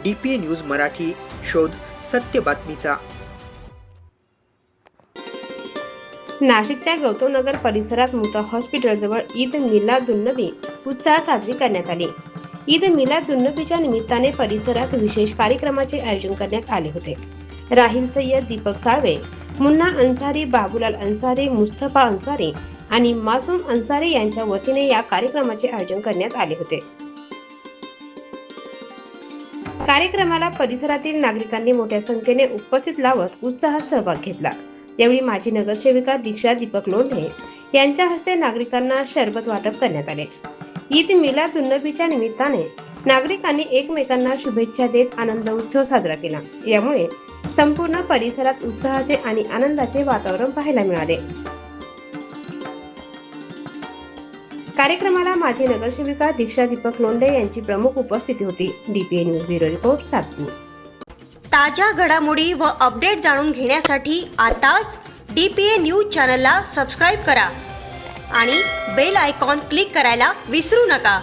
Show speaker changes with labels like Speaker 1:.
Speaker 1: DPA news Marathi, शोध सत्य बातमीचा।
Speaker 2: नाशिकच्या गौतमनगर परिसरात मुता हॉस्पिटलजवळ ईद मिलादुन्नबी उत्साहात साजरी करण्यात आली। ईद मिलादुन्नबीच्या निमित्ताने परिसरात विशेष कार्यक्रमाचे आयोजन करण्यात आले होते। राहिल सय्यद, दीपक साळवे, मुन्ना अन्सारी, बाबूलाल अन्सारी, मुस्तफा अन्सारी आणि मासूम अन्सारी यांच्या वतीने या कार्यक्रमाचे आयोजन करण्यात आले होते। कार्यक्रमाला परिसरातील नागरिकांनी मोठ्या संख्येने उपस्थित लावत उत्साहात सहभाग घेतला। यावेळी माजी नगरसेविका दीक्षा दीपक लोंढे यांच्या हस्ते नागरिकांना शरबत वाटप करण्यात आले। ईद मिलादुन्नबीच्या निमित्ताने नागरिकांनी एकमेकांना शुभेच्छा देत आनंद उत्सव साजरा केला। यामुळे संपूर्ण परिसरात उत्साहाचे आणि आनंदाचे वातावरण पाहायला मिळाले। कार्यक्रमाला माजी नगरसेविका दीक्षा दीपक लोंढे यांची प्रमुख उपस्थिती होती। DPA news bureau report, Satpur.
Speaker 3: ताज्या घडामोडी व अपडेट जाणून घेण्यासाठी आताच DPA न्यूज चॅनलला सबस्क्राईब करा आणि बेल आयकॉन क्लिक करायला विसरू नका।